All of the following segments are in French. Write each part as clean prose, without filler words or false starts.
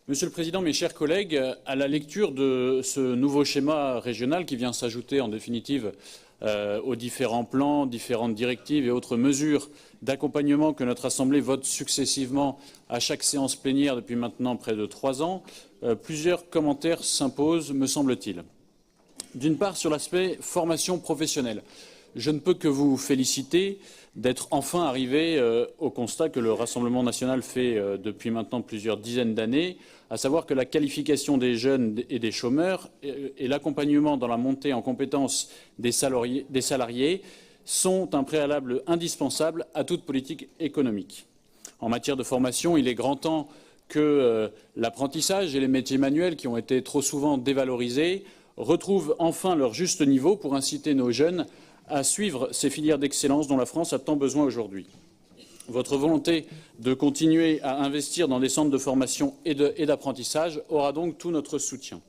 Monsieur le Président, mes chers collègues, à la lecture de ce nouveau schéma régional qui vient s'ajouter en définitive aux différents plans, différentes directives et autres mesures d'accompagnement que notre Assemblée vote successivement à chaque séance plénière depuis maintenant près de 3 ans, plusieurs commentaires s'imposent, me semble-t-il. D'une part, sur l'aspect formation professionnelle. Je ne peux que vous féliciter d'être enfin arrivé au constat que le Rassemblement national fait depuis maintenant plusieurs dizaines d'années, à savoir que la qualification des jeunes et des chômeurs et l'accompagnement dans la montée en compétences des salariés sont un préalable indispensable à toute politique économique. En matière de formation, il est grand temps que l'apprentissage et les métiers manuels, qui ont été trop souvent dévalorisés, retrouvent enfin leur juste niveau pour inciter nos jeunes à suivre ces filières d'excellence dont la France a tant besoin aujourd'hui. Votre volonté de continuer à investir dans des centres de formation et d'apprentissage aura donc tout notre soutien.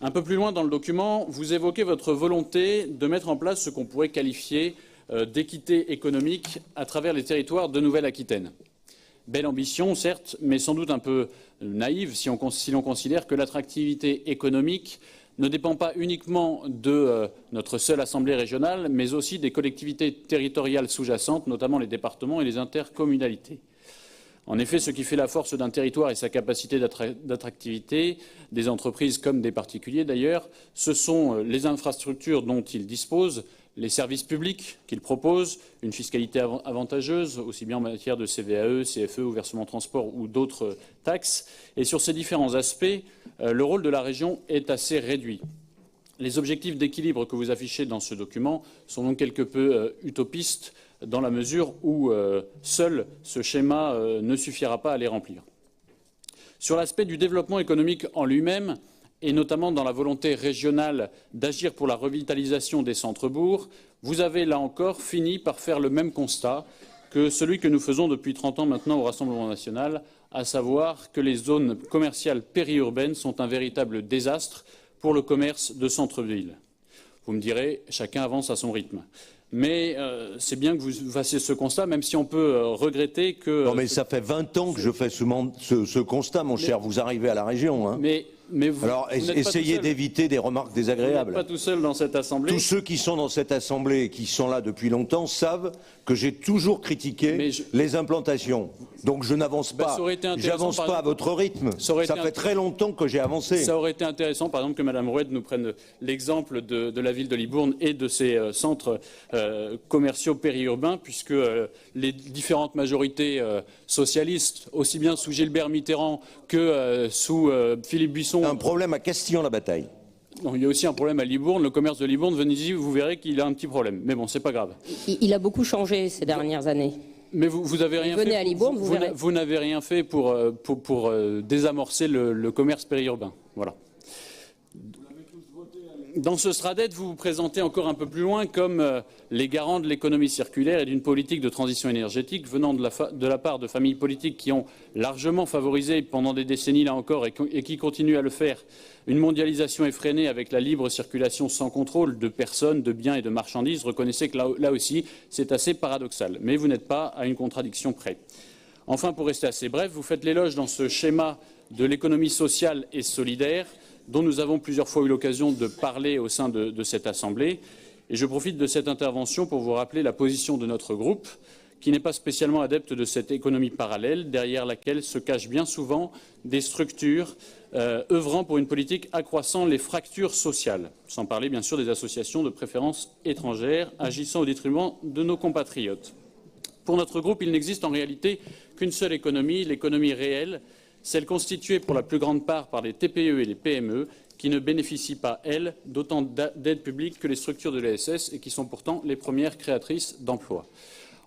Un peu plus loin dans le document, vous évoquez votre volonté de mettre en place ce qu'on pourrait qualifier d'équité économique à travers les territoires de Nouvelle-Aquitaine. Belle ambition, certes, mais sans doute un peu naïve si l'on considère que l'attractivité économique ne dépend pas uniquement de notre seule Assemblée régionale, mais aussi des collectivités territoriales sous-jacentes, notamment les départements et les intercommunalités. En effet, ce qui fait la force d'un territoire et sa capacité d'attractivité, des entreprises comme des particuliers d'ailleurs, ce sont les infrastructures dont ils disposent, les services publics qu'ils proposent, une fiscalité avantageuse, aussi bien en matière de CVAE, CFE ou versement transport ou d'autres taxes. Et sur ces différents aspects, le rôle de la région est assez réduit. Les objectifs d'équilibre que vous affichez dans ce document sont donc quelque peu utopistes dans la mesure où seul ce schéma ne suffira pas à les remplir. Sur l'aspect du développement économique en lui-même, et notamment dans la volonté régionale d'agir pour la revitalisation des centres-bourgs, vous avez là encore fini par faire le même constat que celui que nous faisons depuis 30 ans maintenant au Rassemblement national, à savoir que les zones commerciales périurbaines sont un véritable désastre pour le commerce de centre-ville. Vous me direz, chacun avance à son rythme. Mais c'est bien que vous fassiez ce constat, même si on peut regretter que... Non mais ça fait 20 ans que je fais ce constat, mon cher. Vous arrivez à la région. Hein. Mais vous, alors, essayez d'éviter des remarques désagréables. Vous n'êtes pas tout seul dans cette Assemblée. Tous ceux qui sont dans cette Assemblée et qui sont là depuis longtemps savent que j'ai toujours critiqué les implantations. Donc je n'avance pas. J'avance pas à votre rythme. Ça fait très longtemps que j'ai avancé. Ça aurait été intéressant, par exemple, que Mme Roued nous prenne l'exemple de la ville de Libourne et de ses centres commerciaux périurbains, puisque les différentes majorités socialistes, aussi bien sous Gilbert Mitterrand que sous Philippe Buisson... Un problème à Castillon-la-Bataille. Non, il y a aussi un problème à Libourne. Le commerce de Libourne, venez-y, vous verrez qu'il a un petit problème. Mais bon, c'est pas grave. Il a beaucoup changé ces dernières années. Mais vous avez rien fait. Venez à Libourne, vous verrez. Vous n'avez rien fait pour désamorcer le commerce périurbain. Voilà. Dans ce Stradet, vous vous présentez encore un peu plus loin comme les garants de l'économie circulaire et d'une politique de transition énergétique venant de la part de familles politiques qui ont largement favorisé pendant des décennies, là encore, et qui continuent à le faire, une mondialisation effrénée avec la libre circulation sans contrôle de personnes, de biens et de marchandises. Reconnaissez que là aussi, c'est assez paradoxal. Mais vous n'êtes pas à une contradiction près. Enfin, pour rester assez bref, vous faites l'éloge dans ce schéma de l'économie sociale et solidaire dont nous avons plusieurs fois eu l'occasion de parler au sein de cette Assemblée. Et je profite de cette intervention pour vous rappeler la position de notre groupe, qui n'est pas spécialement adepte de cette économie parallèle, derrière laquelle se cachent bien souvent des structures œuvrant pour une politique accroissant les fractures sociales, sans parler bien sûr des associations de préférence étrangères agissant au détriment de nos compatriotes. Pour notre groupe, il n'existe en réalité qu'une seule économie, l'économie réelle, celle constituée pour la plus grande part par les TPE et les PME, qui ne bénéficient pas, elles, d'autant d'aides publiques que les structures de l'ESS et qui sont pourtant les premières créatrices d'emplois.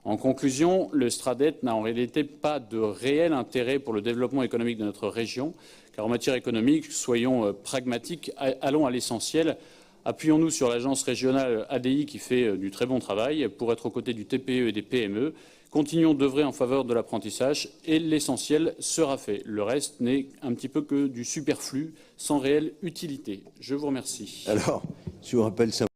En conclusion, le Stradet n'a en réalité pas de réel intérêt pour le développement économique de notre région, car en matière économique, soyons pragmatiques, allons à l'essentiel. Appuyons-nous sur l'agence régionale ADI qui fait du très bon travail pour être aux côtés du TPE et des PME. Continuons d'œuvrer en faveur de l'apprentissage et l'essentiel sera fait. Le reste n'est un petit peu que du superflu sans réelle utilité. Je vous remercie. Alors, je vous rappelle simplement